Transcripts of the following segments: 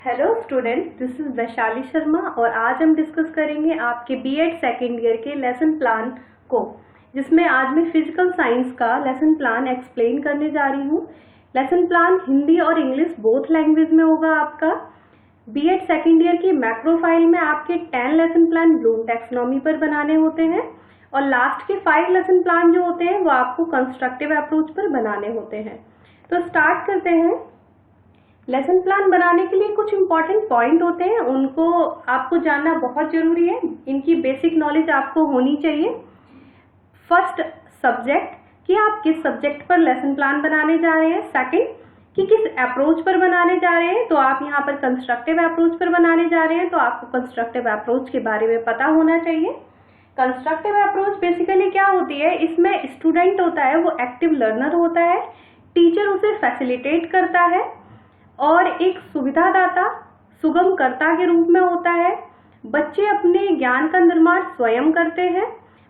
Hello student, this is Vaishali Sharma और आज हम डिस्कस करेंगे आपके बीएड सेकेंड ईयर के लेसन प्लान को, जिसमें आज मैं फिजिकल साइंस का लेसन प्लान एक्सप्लेन करने जा रही हूँ। लेसन प्लान हिंदी और इंग्लिश बोथ लैंग्वेज में होगा आपका। बीएड सेकेंड ईयर की मैक्रो फाइल में आपके 10 लेसन प्लान ब्लूम टैक्सोनॉमी पर बनाने होते हैं और लास्ट के 5 लेसन प्लान जो होते हैं वो आपको कंस्ट्रक्टिव अप्रोच पर बनाने होते हैं। तो स्टार्ट करते हैं। लेसन प्लान बनाने के लिए कुछ इंपॉर्टेंट पॉइंट होते हैं, उनको आपको जानना बहुत जरूरी है। इनकी बेसिक नॉलेज आपको होनी चाहिए। फर्स्ट, सब्जेक्ट कि आप किस सब्जेक्ट पर लेसन प्लान बनाने जा रहे हैं। सेकंड, कि किस अप्रोच पर बनाने जा रहे हैं, तो आप यहाँ पर कंस्ट्रक्टिव अप्रोच पर बनाने जा रहे हैं तो आपको कंस्ट्रक्टिव अप्रोच के बारे में पता होना चाहिए। कंस्ट्रक्टिव अप्रोच बेसिकली क्या होती है, इसमें स्टूडेंट होता है वो एक्टिव लर्नर होता है, टीचर उसे फैसिलिटेट करता है और एक सुविधादाता सुगमकर्ता के रूप में होता है। बच्चे अपने ज्ञान का निर्माण स्वयं करते हैं,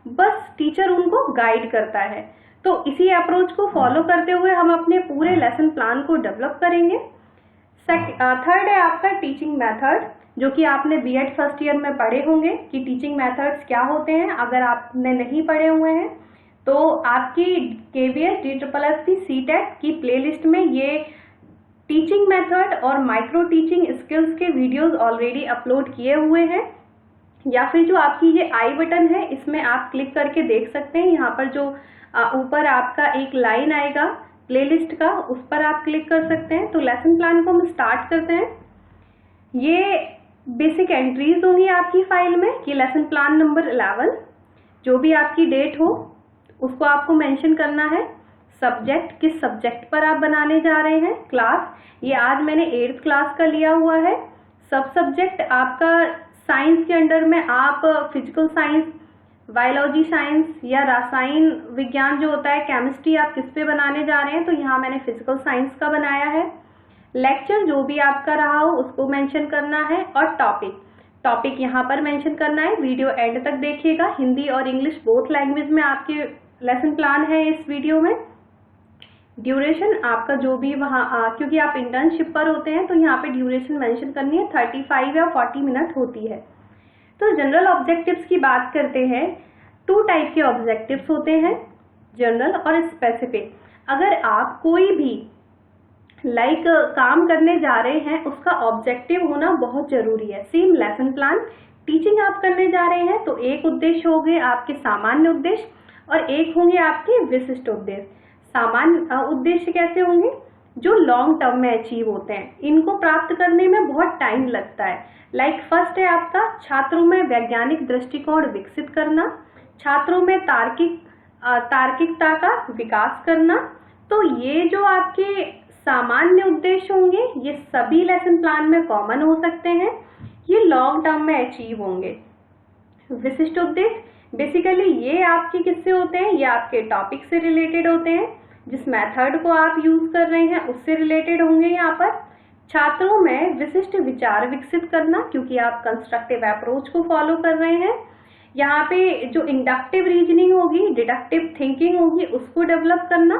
बस टीचर उनको गाइड करता है। तो इसी अप्रोच को फॉलो करते हुए हम अपने पूरे लेसन प्लान को डेवलप करेंगे। थर्ड है आपका टीचिंग मेथड, जो कि आपने बीएड फर्स्ट ईयर में पढ़े होंगे कि टीचिंग मेथड्स क्या होते हैं। अगर आपने नहीं पढ़े हुए हैं तो आपकी KVS DSSS CTET की प्लेलिस्ट में ये टीचिंग मेथड और माइक्रो टीचिंग स्किल्स के वीडियोस ऑलरेडी अपलोड किए हुए हैं, या फिर जो आपकी ये आई बटन है इसमें आप क्लिक करके देख सकते हैं। यहाँ पर जो ऊपर आपका एक लाइन आएगा प्लेलिस्ट का, उस पर आप क्लिक कर सकते हैं। तो लेसन प्लान को हम स्टार्ट करते हैं। ये बेसिक एंट्रीज होंगी आपकी फाइल में कि लेसन प्लान नंबर 11, जो भी आपकी डेट हो उसको आपको मेंशन करना है। सब्जेक्ट, किस सब्जेक्ट पर आप बनाने जा रहे हैं। क्लास, ये आज मैंने 8th क्लास का लिया हुआ है। सब सब्जेक्ट आपका साइंस के अंडर में आप फिजिकल साइंस, बायोलॉजी साइंस या रसायन विज्ञान जो होता है, केमिस्ट्री, आप किस पे बनाने जा रहे हैं, तो यहाँ मैंने फिजिकल साइंस का बनाया है। लेक्चर जो भी आपका रहा हो उसको मेंशन करना है और टॉपिक यहाँ पर मेंशन करना है। वीडियो एंड तक देखिएगा। हिंदी और इंग्लिश बोथ लैंग्वेज में आपके लेसन प्लान है इस वीडियो में। ड्यूरेशन आपका जो भी वहाँ क्योंकि आप इंटर्नशिप पर होते हैं तो यहाँ पे ड्यूरेशन मेंशन करनी है, 35 या 40 मिनट होती है। तो जनरल ऑब्जेक्टिव्स की बात करते हैं। 2 टाइप के ऑब्जेक्टिव्स होते हैं, जनरल और स्पेसिफिक। अगर आप कोई भी काम करने जा रहे हैं उसका ऑब्जेक्टिव होना बहुत जरूरी है। सेम लेसन प्लान, टीचिंग आप करने जा रहे हैं तो एक उद्देश्य होंगे आपके सामान्य उद्देश्य और एक होंगे आपके विशिष्ट उद्देश्य। सामान्य उद्देश्य कैसे होंगे, जो लॉन्ग टर्म में अचीव होते हैं, इनको प्राप्त करने में बहुत टाइम लगता है। फर्स्ट है आपका छात्रों में वैज्ञानिक दृष्टिकोण विकसित करना, छात्रों में तार्किकता का विकास करना। तो ये जो आपके सामान्य उद्देश्य होंगे ये सभी लेसन प्लान में कॉमन हो सकते हैं, ये लॉन्ग टर्म में अचीव होंगे। विशिष्ट उद्देश्य बेसिकली ये आपके किससे होते हैं, ये आपके टॉपिक से रिलेटेड होते हैं, जिस मेथड को आप यूज कर रहे हैं उससे रिलेटेड होंगे। यहाँ पर छात्रों में विशिष्ट विचार विकसित करना, क्योंकि आप कंस्ट्रक्टिव अप्रोच को फॉलो कर रहे हैं। यहाँ पे जो इंडक्टिव रीजनिंग होगी, डिडक्टिव थिंकिंग होगी, उसको डेवलप करना।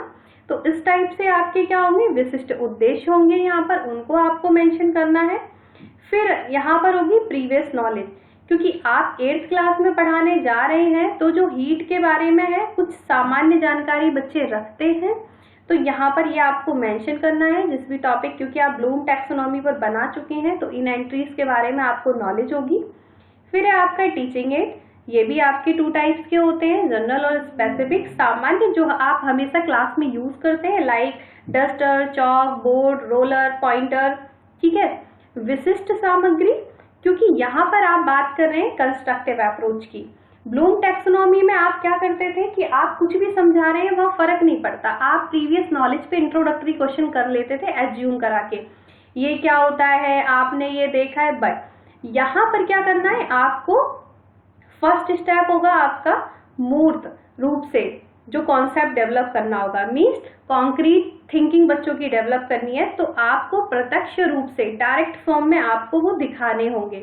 तो इस टाइप से आपके क्या होंगे, विशिष्ट उद्देश्य होंगे यहाँ पर, उनको आपको मेंशन करना है। फिर यहाँ पर होगी प्रीवियस नॉलेज, क्योंकि आप 8th क्लास में पढ़ाने जा रहे हैं तो जो हीट के बारे में है कुछ सामान्य जानकारी बच्चे रखते हैं, तो यहाँ पर ये आपको मेंशन करना है जिस भी टॉपिक, क्योंकि आप ब्लूम टैक्सोनॉमी पर बना चुके हैं तो इन एंट्रीज के बारे में आपको नॉलेज होगी। फिर है आपका टीचिंग एड, ये भी आपके 2 टाइप्स के होते हैं, जनरल और स्पेसिफिक। सामान्य जो आप हमेशा क्लास में यूज करते हैं, like duster, chalk, board, roller, pointer, ठीक है। विशिष्ट सामग्री, क्योंकि यहाँ पर आप बात कर रहे हैं कंस्ट्रक्टिव अप्रोच की। ब्लूम टैक्सोनॉमी में आप क्या करते थे कि आप कुछ भी समझा रहे हैं वहाँ फर्क नहीं पड़ता, आप प्रीवियस नॉलेज पे इंट्रोडक्टरी क्वेश्चन कर लेते थे एज्यूम करा के, ये क्या होता है, आपने ये देखा है। बट यहाँ पर क्या करना है आपको, फर्स्ट स्टेप होगा आपका मूर्त रूप से जो कॉन्सेप्ट डेवलप करना होगा, मीन्स कॉन्क्रीट थिंकिंग बच्चों की डेवलप करनी है, तो आपको प्रत्यक्ष रूप से डायरेक्ट फॉर्म में आपको वो दिखाने होंगे।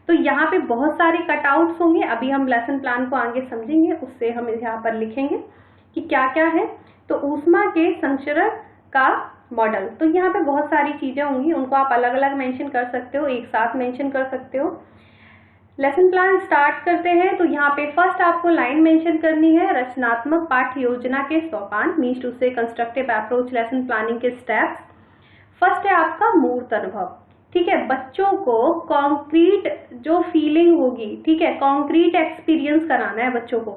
तो यहाँ पे बहुत सारे कटआउट्स होंगे, अभी हम लेसन प्लान को आगे समझेंगे, उससे हम यहाँ पर लिखेंगे कि क्या क्या है। तो ऊष्मा के संचरण का मॉडल। तो यहाँ पे बहुत सारी चीजें होंगी, उनको आप अलग अलग मेंशन कर सकते हो, एक साथ मेंशन कर सकते हो। लेसन प्लान स्टार्ट करते हैं। तो यहाँ पे फर्स्ट आपको लाइन मेंशन करनी है, रचनात्मक पाठ्य योजना के सोपान, मीन्स टू से कंस्ट्रक्टिव अप्रोच लेसन प्लानिंग के स्टेप्स। फर्स्ट है आपका मूर्त अनुभव, ठीक है, बच्चों को कॉन्क्रीट जो फीलिंग होगी, ठीक है, कॉन्क्रीट एक्सपीरियंस कराना है बच्चों को।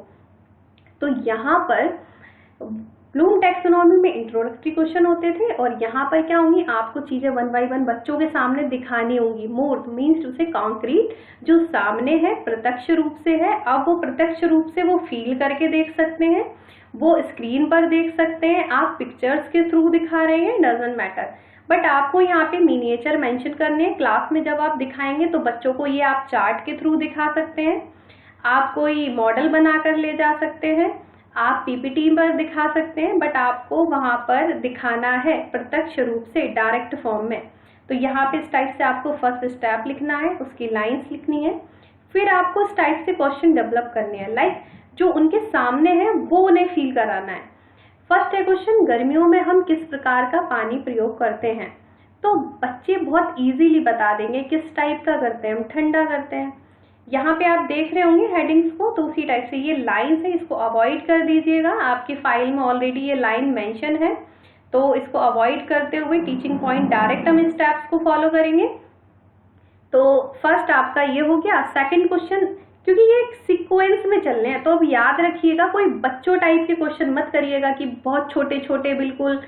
तो यहाँ पर ब्लूम टैक्सोनॉमी में इंट्रोडक्टरी क्वेश्चन होते थे, और यहाँ पर क्या होंगी, आपको चीजें 1 बाय 1 बच्चों के सामने दिखानी होंगी। मूर्त मीन्स टू से कॉन्क्रीट, जो सामने है, प्रत्यक्ष रूप से है। अब वो प्रत्यक्ष रूप से वो फील करके देख सकते हैं, वो स्क्रीन पर देख सकते हैं, आप पिक्चर्स के थ्रू दिखा रहे हैं, डजंट मैटर, बट आपको यहाँ पे मिनिएचर मेंशन करने हैं। क्लास में जब आप दिखाएंगे तो बच्चों को ये आप चार्ट के थ्रू दिखा सकते हैं, आप कोई मॉडल बनाकर ले जा सकते हैं, आप पीपीटी पर दिखा सकते हैं, बट आपको वहां पर दिखाना है प्रत्यक्ष रूप से, डायरेक्ट फॉर्म में। तो यहाँ पे इस टाइप से आपको फर्स्ट स्टेप लिखना है, उसकी लाइंस लिखनी है, फिर आपको इस टाइप से क्वेश्चन डेवलप करने हैं, लाइक जो उनके सामने है वो उन्हें फील कराना है। फर्स्ट है क्वेश्चन, गर्मियों में हम किस प्रकार का पानी प्रयोग करते हैं। तो बच्चे बहुत इजीली बता देंगे किस टाइप का करते हैं, हम ठंडा करते हैं। यहाँ पे आप देख रहे होंगे हेडिंग्स को, तो उसी टाइप से ये लाइन्स है, इसको अवॉइड कर दीजिएगा, आपकी फाइल में ऑलरेडी ये लाइन मेंशन है, तो इसको अवॉइड करते हुए टीचिंग पॉइंट डायरेक्ट हम स्टेप्स को फॉलो करेंगे। तो फर्स्ट आपका ये हो गया। सेकंड क्वेश्चन, क्योंकि ये एक सीक्वेंस में चलने हैं, तो अब याद रखिएगा, कोई बच्चों टाइप के क्वेश्चन मत करिएगा कि बहुत छोटे छोटे, बिल्कुल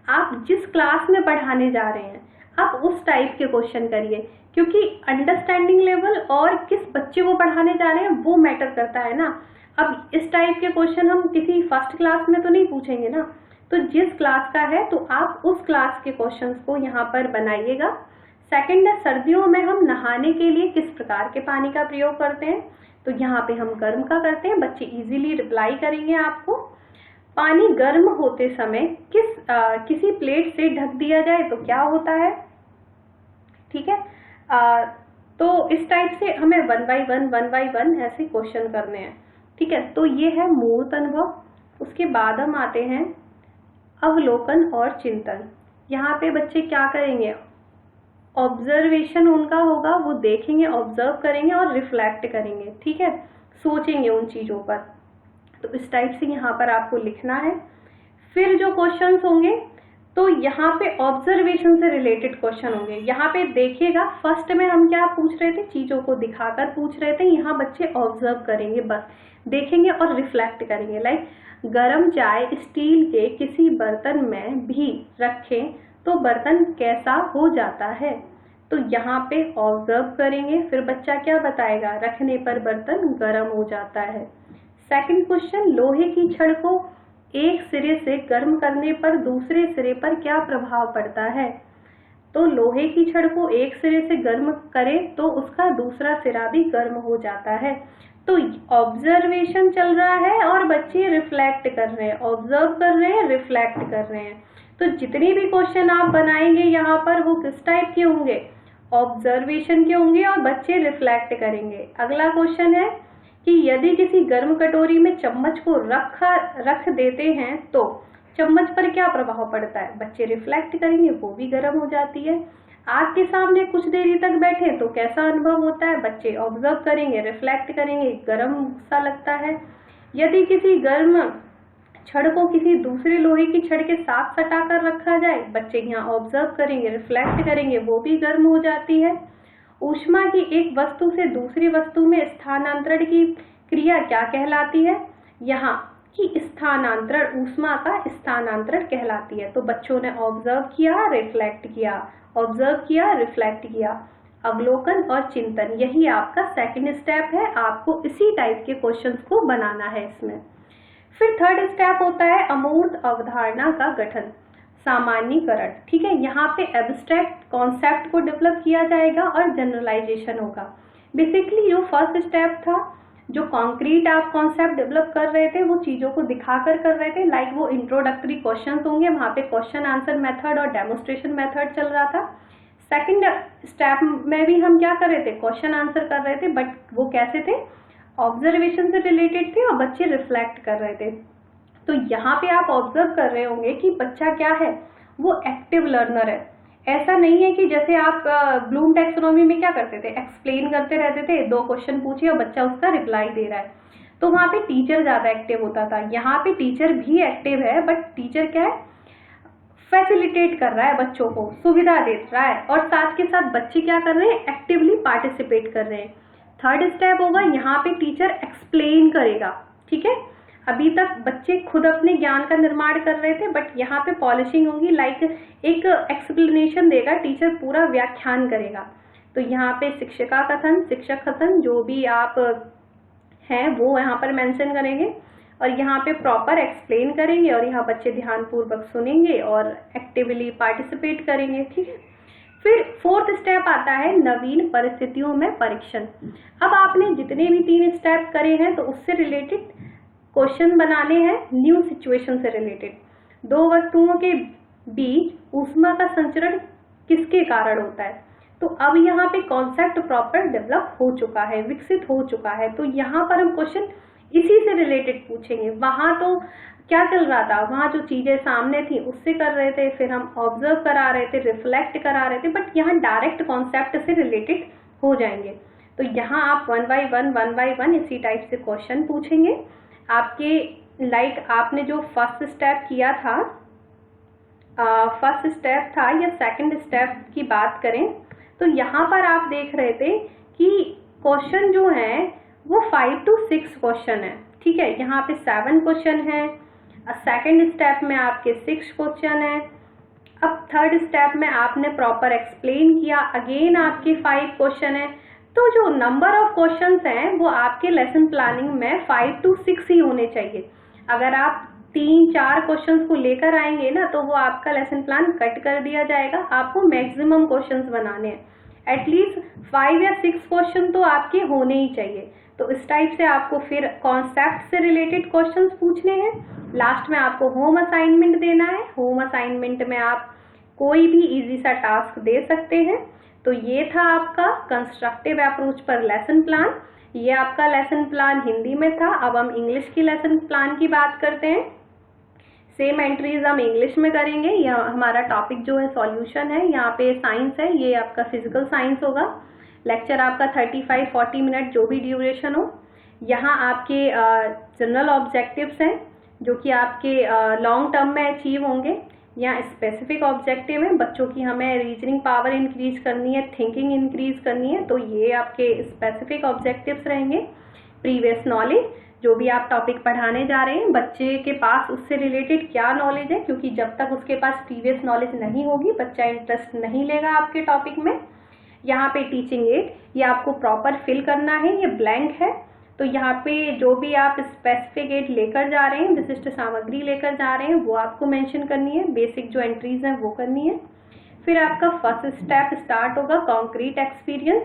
आप जिस क्लास में पढ़ाने जा रहे हैं आप उस टाइप के क्वेश्चन करिए, क्योंकि अंडरस्टैंडिंग लेवल और किस बच्चे को पढ़ाने जा रहे हैं वो मैटर करता है ना। अब इस टाइप के क्वेश्चन हम किसी फर्स्ट क्लास में तो नहीं पूछेंगे ना, तो जिस क्लास का है तो आप उस क्लास के क्वेश्चंस को यहाँ पर बनाइएगा। सेकंड है, सर्दियों में हम नहाने के लिए किस प्रकार के पानी का प्रयोग करते हैं। तो यहाँ पे हम गर्म का करते हैं, बच्चे इजीली रिप्लाई करेंगे आपको। पानी गर्म होते समय किसी प्लेट से ढक दिया जाए तो क्या होता है, ठीक है। तो इस टाइप से हमें 1 बाय 1 ऐसे क्वेश्चन करने हैं, ठीक है। तो ये है मूर्त अनुभव। उसके बाद हम आते हैं अवलोकन और चिंतन। यहाँ पे बच्चे क्या करेंगे, ऑब्जर्वेशन उनका होगा, वो देखेंगे, ऑब्जर्व करेंगे और रिफ्लेक्ट करेंगे, ठीक है, सोचेंगे उन चीजों पर। तो इस टाइप से यहाँ पर आपको लिखना है। फिर जो क्वेश्चंस होंगे, तो यहाँ पे ऑब्जर्वेशन से रिलेटेड क्वेश्चन होंगे। यहाँ पे देखिएगा, फर्स्ट में हम क्या पूछ रहे थे, चीजों को दिखाकर पूछ रहे थे, यहाँ बच्चे ऑब्जर्व करेंगे, बस देखेंगे और रिफ्लेक्ट करेंगे। लाइक गरम चाय स्टील के किसी बर्तन में भी रखें तो बर्तन कैसा हो जाता है। तो यहाँ पे ऑब्जर्व करेंगे, फिर बच्चा क्या बताएगा, रखने पर बर्तन गर्म हो जाता है। सेकंड क्वेश्चन, लोहे की छड़ को एक सिरे से गर्म करने पर दूसरे सिरे पर क्या प्रभाव पड़ता है। तो लोहे की छड़ को एक सिरे से गर्म करें तो उसका दूसरा सिरा भी गर्म हो जाता है। तो ऑब्जर्वेशन चल रहा है और बच्चे रिफ्लेक्ट कर रहे हैं, ऑब्जर्व कर रहे हैं, रिफ्लेक्ट कर रहे हैं। तो जितने भी क्वेश्चन आप बनाएंगे यहाँ पर वो किस टाइप के होंगे, ऑब्जर्वेशन के होंगे और बच्चे रिफ्लेक्ट करेंगे। अगला क्वेश्चन है कि यदि किसी गर्म कटोरी में चम्मच को रख देते हैं तो चम्मच पर क्या प्रभाव पड़ता है। बच्चे रिफ्लेक्ट करेंगे, वो भी गर्म हो जाती है। आग के सामने कुछ देरी तक बैठे तो कैसा अनुभव होता है, बच्चे ऑब्जर्व करेंगे, रिफ्लेक्ट करेंगे, गर्म सा लगता है। यदि किसी गर्म छड़ को किसी दूसरे लोहे की छड़ के साथ सटा कर रखा जाए, बच्चे यहाँ ऑब्जर्व करेंगे, रिफ्लेक्ट करेंगे, वो भी गर्म हो जाती है। ऊष्मा की एक वस्तु से दूसरी वस्तु में स्थानांतरण की क्रिया क्या कहलाती है। यहाँ की स्थानांतरण, ऊष्मा का स्थानांतरण कहलाती है। तो बच्चों ने ऑब्जर्व किया, रिफ्लेक्ट किया, ऑब्जर्व किया, रिफ्लेक्ट किया। अवलोकन और चिंतन, यही आपका सेकंड स्टेप है। आपको इसी टाइप के क्वेश्चंस को बनाना है इसमें। फिर थर्ड स्टेप होता है अमूर्त अवधारणा का गठन, सामान्यीकरण, ठीक है। यहाँ पे एब्स्ट्रैक्ट कॉन्सेप्ट को डेवलप किया जाएगा और जनरलाइजेशन होगा। बेसिकली जो फर्स्ट स्टेप था, जो कॉन्क्रीट आप कॉन्सेप्ट डेवलप कर रहे थे, वो चीजों को दिखाकर कर रहे थे, लाइक वो इंट्रोडक्टरी क्वेश्चंस होंगे, वहां पे क्वेश्चन आंसर मेथड और डेमोन्स्ट्रेशन मेथड चल रहा था। सेकंड स्टेप में भी हम क्या कर रहे थे, क्वेश्चन आंसर कर रहे थे, बट वो कैसे थे, ऑब्जर्वेशन से रिलेटेड थे और बच्चे रिफ्लेक्ट कर रहे थे। तो यहाँ पे आप ऑब्जर्व कर रहे होंगे कि बच्चा क्या है, वो एक्टिव लर्नर है। ऐसा नहीं है कि जैसे आप ब्लूम टैक्सोनॉमी में क्या करते थे, एक्सप्लेन करते रहते थे, 2 क्वेश्चन पूछे और बच्चा उसका रिप्लाई दे रहा है, तो वहां पे टीचर ज्यादा एक्टिव होता था। यहाँ पे टीचर भी एक्टिव है, बट टीचर क्या है, फैसिलिटेट कर रहा है, बच्चों को सुविधा दे रहा है, और साथ के साथ बच्चे क्या कर रहे हैं, एक्टिवली पार्टिसिपेट कर रहे हैं। थर्ड स्टेप होगा, यहाँ पे टीचर एक्सप्लेन करेगा। ठीक है, अभी तक बच्चे खुद अपने ज्ञान का निर्माण कर रहे थे, बट यहाँ पे पॉलिशिंग होगी, लाइक एक एक्सप्लेनेशन देगा टीचर, पूरा व्याख्यान करेगा। तो यहाँ पे शिक्षिका कथन, शिक्षक कथन, जो भी आप हैं वो यहाँ पर मेंशन करेंगे, और यहाँ पे प्रॉपर एक्सप्लेन करेंगे, और यहाँ बच्चे ध्यानपूर्वक सुनेंगे और एक्टिवली पार्टिसिपेट करेंगे। ठीक है, फिर फोर्थ स्टेप आता है नवीन परिस्थितियों में परीक्षण। अब आपने जितने भी 3 स्टेप करे हैं तो उससे रिलेटेड क्वेश्चन बनाने हैं, न्यू सिचुएशन से रिलेटेड। 2 वस्तुओं के बीच ऊष्मा का संचरण किसके कारण होता है, तो अब यहाँ पे कॉन्सेप्ट प्रॉपर डेवलप हो चुका है, विकसित हो चुका है, तो यहाँ पर हम क्वेश्चन इसी से रिलेटेड पूछेंगे। वहां तो क्या चल रहा था, वहां जो चीजें सामने थी उससे कर रहे थे, फिर हम ऑब्जर्व करा रहे थे, रिफ्लेक्ट करा रहे थे, बट यहाँ डायरेक्ट कॉन्सेप्ट से रिलेटेड हो जाएंगे। तो यहाँ आप 1 बाय 1 इसी टाइप से क्वेश्चन पूछेंगे आपके। लाइक आपने जो फर्स्ट स्टेप किया था, फर्स्ट स्टेप था या सेकंड स्टेप की बात करें, तो यहाँ पर आप देख रहे थे कि क्वेश्चन जो है वो 5 to 6 क्वेश्चन है। ठीक है, यहाँ पे 7 क्वेश्चन है, सेकंड स्टेप में आपके 6 क्वेश्चन है, अब थर्ड स्टेप में आपने प्रॉपर एक्सप्लेन किया, अगेन आपके 5 क्वेश्चन है। तो जो नंबर ऑफ क्वेश्चंस हैं वो आपके लेसन प्लानिंग में 5 to 6 ही होने चाहिए। अगर आप 3-4 क्वेश्चंस को लेकर आएंगे ना, तो वो आपका लेसन प्लान कट कर दिया जाएगा। आपको मैक्सिमम क्वेश्चंस बनाने हैं, एटलीस्ट 5 या 6 क्वेश्चन तो आपके होने ही चाहिए। तो इस टाइप से आपको फिर कॉन्सेप्ट से रिलेटेड क्वेश्चंस पूछने हैं। लास्ट में आपको होम असाइनमेंट देना है। होम असाइनमेंट में आप कोई भी इजी सा टास्क दे सकते हैं। तो ये था आपका कंस्ट्रक्टिव अप्रोच पर लेसन प्लान। ये आपका लेसन प्लान हिंदी में था। अब हम इंग्लिश की लेसन प्लान की बात करते हैं। सेम एंट्रीज हम इंग्लिश में करेंगे। यह हमारा टॉपिक जो है सॉल्यूशन है, यहाँ पे साइंस है, ये आपका फिजिकल साइंस होगा। लेक्चर आपका 35-40 मिनट जो भी ड्यूरेशन हो। यहाँ आपके जनरल ऑब्जेक्टिव्स हैं जो कि आपके लॉन्ग टर्म में अचीव होंगे। यहाँ स्पेसिफिक ऑब्जेक्टिव है, बच्चों की हमें रीजनिंग पावर इंक्रीज करनी है, थिंकिंग इंक्रीज करनी है, तो ये आपके स्पेसिफिक ऑब्जेक्टिव्स रहेंगे। प्रीवियस नॉलेज, जो भी आप टॉपिक पढ़ाने जा रहे हैं बच्चे के पास उससे रिलेटेड क्या नॉलेज है, क्योंकि जब तक उसके पास प्रीवियस नॉलेज नहीं होगी बच्चा इंटरेस्ट नहीं लेगा आपके टॉपिक में। यहाँ पे टीचिंग एड, ये आपको प्रॉपर फिल करना है, ये ब्लैंक है। तो यहाँ पे जो भी आप स्पेसिफिक एड लेकर जा रहे हैं, विशिष्ट सामग्री लेकर जा रहे हैं, वो आपको मेंशन करनी है। बेसिक जो एंट्रीज हैं वो करनी है। फिर आपका फर्स्ट स्टेप स्टार्ट होगा कॉन्क्रीट एक्सपीरियंस।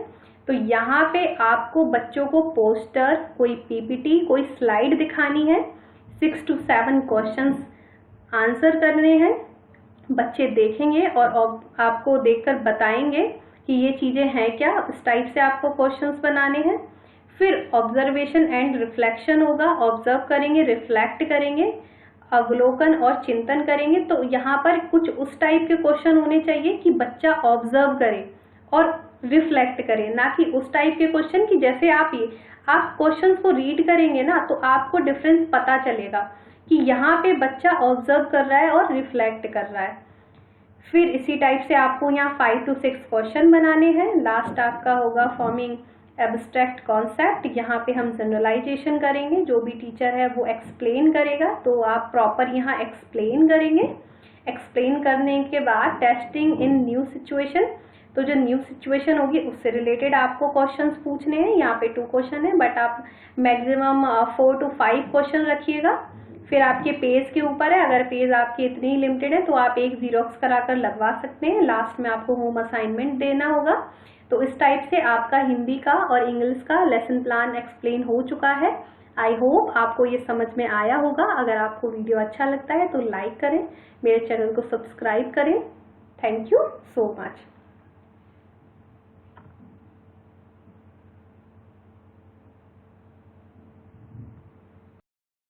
तो यहाँ पे आपको बच्चों को पोस्टर, कोई पीपीटी, कोई स्लाइड दिखानी है। 6 to 7 क्वेश्चंस आंसर करने हैं। बच्चे देखेंगे और आपको देखकर बताएंगे कि ये चीजें हैं क्या। इस टाइप से आपको क्वेश्चंस बनाने हैं। फिर ऑब्जर्वेशन एंड रिफ्लेक्शन होगा। ऑब्जर्व करेंगे, रिफ्लेक्ट करेंगे, अवलोकन और चिंतन करेंगे। तो यहाँ पर कुछ उस टाइप के क्वेश्चन होने चाहिए कि बच्चा ऑब्जर्व करे और रिफ्लेक्ट करे, ना कि उस टाइप के क्वेश्चन कि जैसे आप क्वेश्चंस को रीड करेंगे ना तो आपको डिफरेंस पता चलेगा कि यहाँ पे बच्चा ऑब्जर्व कर रहा है और रिफ्लेक्ट कर रहा है। फिर इसी टाइप से आपको यहाँ 5 to 6 क्वेश्चन बनाने हैं। लास्ट आपका होगा फॉर्मिंग एब्स्ट्रैक्ट कॉन्सेप्ट। यहाँ पे हम जनरलाइजेशन करेंगे, जो भी टीचर है वो एक्सप्लेन करेगा, तो आप प्रॉपर यहाँ एक्सप्लेन करेंगे। एक्सप्लेन करने के बाद टेस्टिंग इन न्यू सिचुएशन, तो जो न्यू सिचुएशन होगी उससे रिलेटेड आपको क्वेश्चंस पूछने हैं। यहाँ पे 2 क्वेश्चन है, बट आप मैक्सिमम 4 to 5 क्वेश्चन रखिएगा। फिर आपके पेज के ऊपर है, अगर पेज आपकी इतनी लिमिटेड है तो आप एक जीरोक्स कराकर लगवा सकते हैं। लास्ट में आपको होम असाइनमेंट देना होगा। तो इस टाइप से आपका हिंदी का और इंग्लिश का लेसन प्लान एक्सप्लेन हो चुका है। आई होप आपको ये समझ में आया होगा। अगर आपको वीडियो अच्छा लगता है तो लाइक करें, मेरे चैनल को सब्सक्राइब करें। Thank you so much.